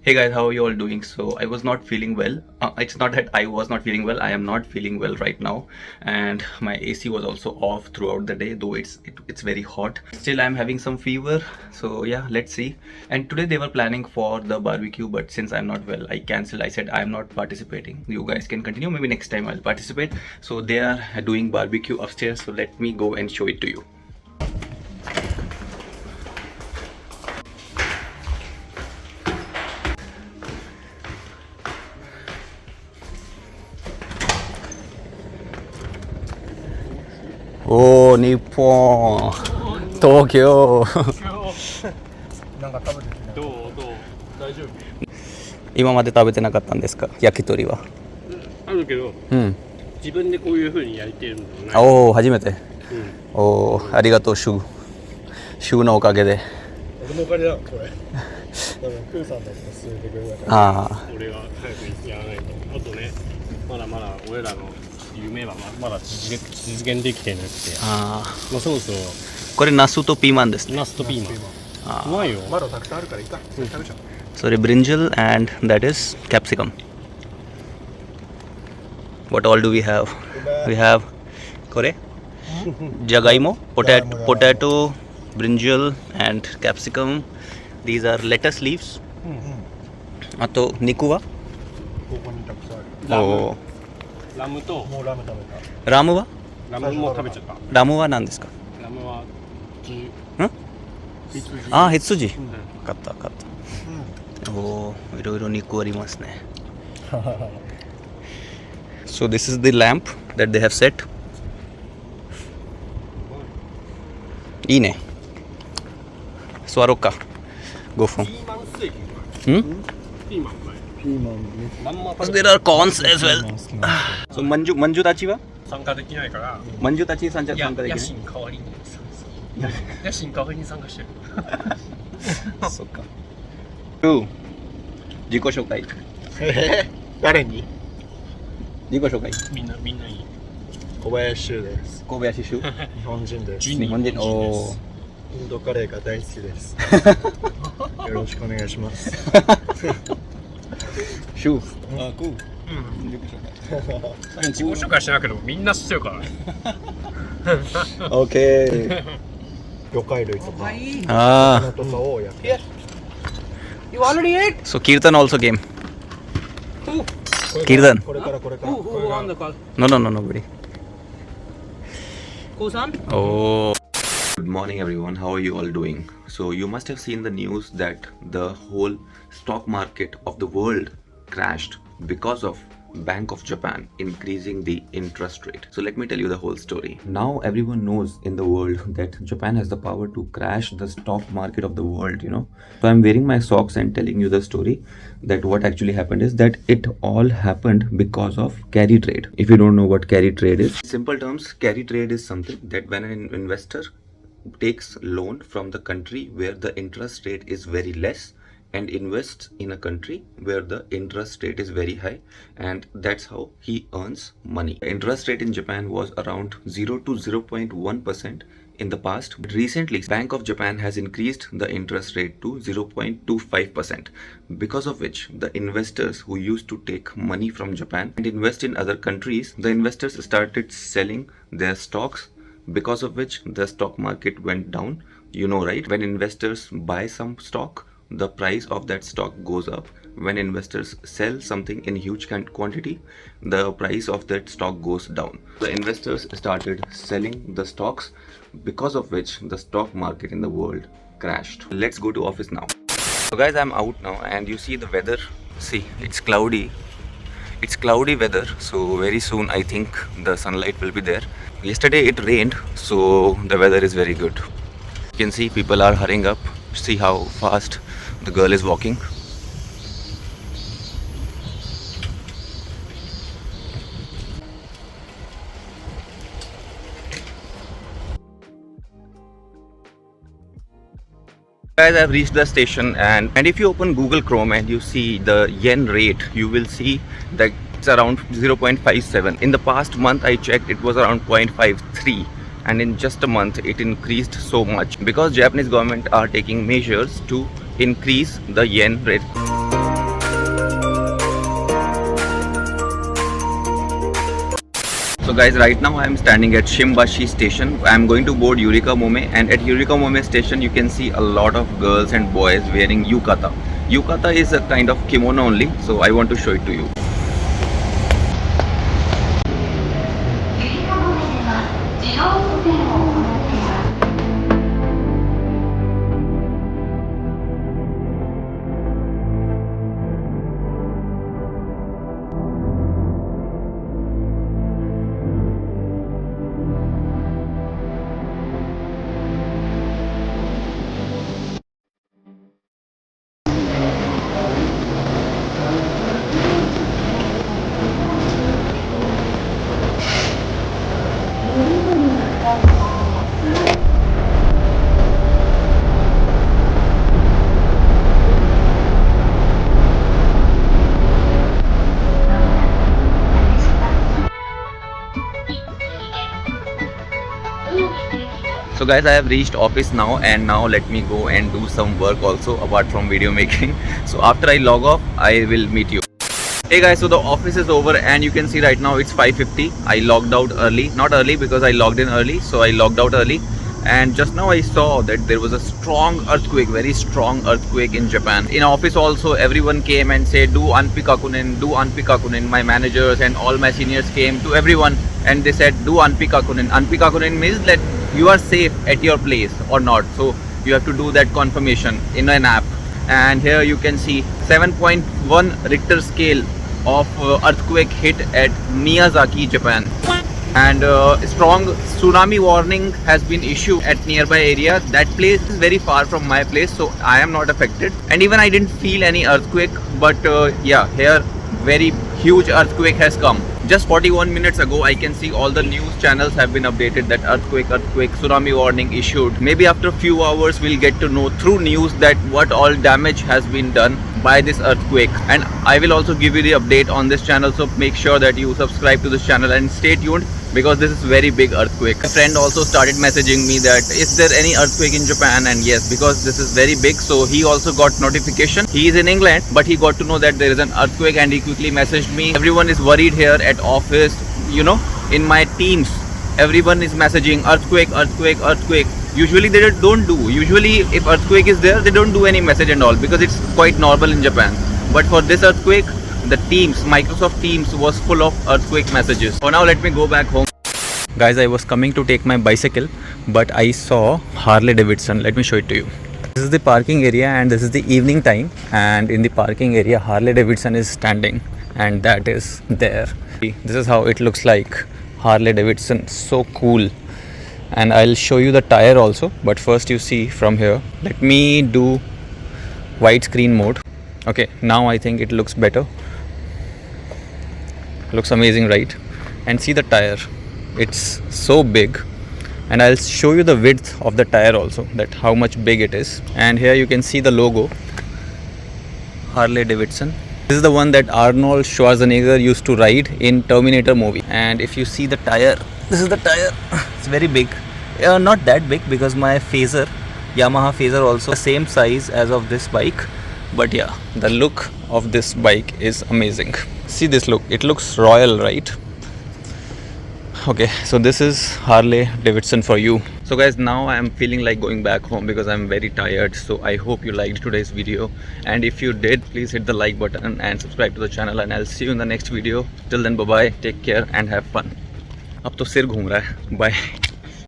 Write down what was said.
Hey guys, how are you all doing? So I was not feeling well. It's not that I was not feeling well. I am not feeling well right now, and my AC was also off throughout the day. Though it's very hot. Still, I'm having some fever. So yeah, let's see. And today they were planning for the barbecue, but since I'm not well, I cancelled. I said I'm not participating. You guys can continue. Maybe next time I'll participate. So they are doing barbecue upstairs. So let me go and show it to you. Oh, Nippon, Tokyo. なんか食べてきな。どう大丈夫？今まで食べてなかったんですか、焼き鳥は。あるけど、うん。自分でこういう風に焼いてるのない。おお、初めて。うん。おお、ありがとう、シュー。シューのおかげで。俺のおかげだ、これ。多分クーさんたちが進めてくれたから。ああ。俺は早くやらないと。あとね、まだまだ俺らの夢はまだ実現できてなくて。ああ。まあそろそろこれナスとピーマンですね。ナスとピーマン。あうまいよ。まだたくさんあるからいいか。食べちゃう。それブリンジャル and that is capsicum. What all do we have? We have これじゃがいも、potato, brinjal and capsicum. These are lettuce leaves. あと肉はここにたくさんある。おラムともうラム食べた。ラムはラムも食べちゃった。ラムは何ですか。ラムはああ、羊。うん買った。おお、いろいろ肉ありますね。So this is the lamp that they have set. いいね。座ろうか。5分。ピーマンステーキ。ピーマンうまい。ピーマンね。まんま There are corns as well. So まんじゅたちは参加できないから。まんじゅたち参加できない。野心代わりに野心代わりに参加してる。そっか。自己紹介。誰に？自己紹介。みんないい。小林修です。小林修。日本人です。日本人。おお。インドカレーが大好きです。よろしくお願いします。修。あ、グー。自己紹介してないけどみんな知ってるからね。Okay. 魚介類とか。あ魚とかを焼く。You already ate? So Kirtan also came. Kirtan. これから。 Who won the call? No, nobody. Ko-san? Oh. Good morning everyone. How are you all doing? So you must have seen the news that the whole stock market of the world crashed because of Bank of Japan increasing the interest rate. So let me tell you the whole story. Now everyone knows in the world that Japan has the power to crash the stock market of the world, So I'm wearing my socks and telling you the story that what actually happened is that it all happened because of carry trade. If you don't know what carry trade is, in simple terms, carry trade is something that when an investor takes loan from the country where the interest rate is very less and invests in a country where the interest rate is very high, and that's how he earns money. The interest rate in Japan was around 0 to 0.1% in the past. But recently, Bank of Japan has increased the interest rate to 0.25%, because of which the investors who used to take money from Japan and invest in other countries, the investors started selling their stocks, because of which the stock market went down. Right? When investors buy some stock, the price of that stock goes up. When investors sell something in huge quantity, the price of that stock goes down. The investors started selling the stocks, because of which the stock market in the world crashed. Let's go to office now. So guys, I'm out now and you see the weather. See, it's cloudy. It's cloudy weather, so very soon I think the sunlight will be there. Yesterday it rained, so the weather is very good. You can see people are hurrying up. See how fast the girl is walking. Guys, I've reached the station, and if you open Google Chrome and you see the yen rate, you will see that it's around 0.57. In the past month I checked, it was around 0.53. And in just a month it increased so much because Japanese government are taking measures to increase the yen rate. So guys, right now I am standing at Shimbashi station. I am going to board Eureka Mome, and at Eureka Mome station you can see a lot of girls and boys wearing yukata. Yukata is a kind of kimono only, so I want to show it to you. So guys, I have reached office now, and now let me go and do some work also apart from video making. So after I log off, I will meet you. Hey guys, so the office is over and you can see right now it's 5:50. I logged out early, not early because I logged in early, so I logged out early. And just now I saw that there was a strong earthquake, very strong earthquake in Japan. In office also everyone came and said, do Anpikakunin, do Anpikakunin. My managers and all my seniors came to everyone and they said, do Anpikakunin. Anpikakunin means that you are safe at your place or not. So you have to do that confirmation in an app. And here you can see 7.1 Richter scale of earthquake hit at Miyazaki, Japan. And strong tsunami warning has been issued at nearby area. That place is very far from my place, so I am not affected. And even I didn't feel any earthquake, but yeah, here very huge earthquake has come. Just 41 minutes ago, I can see all the news channels have been updated that earthquake, tsunami warning issued. Maybe after a few hours, we'll get to know through news that what all damage has been done by this earthquake. And I will also give you the update on this channel, so make sure that you subscribe to this channel and stay tuned because this is very big earthquake. A friend also started messaging me that is there any earthquake in Japan, and yes, because this is very big, so he also got notification. He is in England, but he got to know that there is an earthquake and he quickly messaged me. Everyone is worried here at office, you know, in my teams everyone is messaging earthquake, earthquake, earthquake. Usually they don't do. Usually if earthquake is there, they don't do any message and all because it's quite normal in Japan. But for this earthquake, the Teams, Microsoft Teams was full of earthquake messages. For now, let me go back home. Guys, I was coming to take my bicycle, but I saw Harley Davidson. Let me show it to you. This is the parking area and this is the evening time, and in the parking area Harley Davidson is standing, and that is there. This is how it looks like. Harley Davidson, so cool. And I'll show you the tire also, but first you see from here. Let me do widescreen mode. Okay, now I think it looks better. Looks amazing, right? And see the tire, it's so big. And I'll show you the width of the tire also, that how much big it is. And here you can see the logo, Harley Davidson. This is the one that Arnold Schwarzenegger used to ride in Terminator movie. And if you see the tire, this is the tire. It's very big. Not that big because my Phaser, Yamaha Phaser also the same size as of this bike. But yeah, the look of this bike is amazing. See this look, it looks royal, right? Okay, so this is Harley Davidson for you. So guys, now I am feeling like going back home because I'm very tired. So I hope you liked today's video, and if you did, please hit the like button and subscribe to the channel, and I'll see you in the next video. Till then, bye bye, take care and have fun. अब तो सिर घूम रहा है. Bye.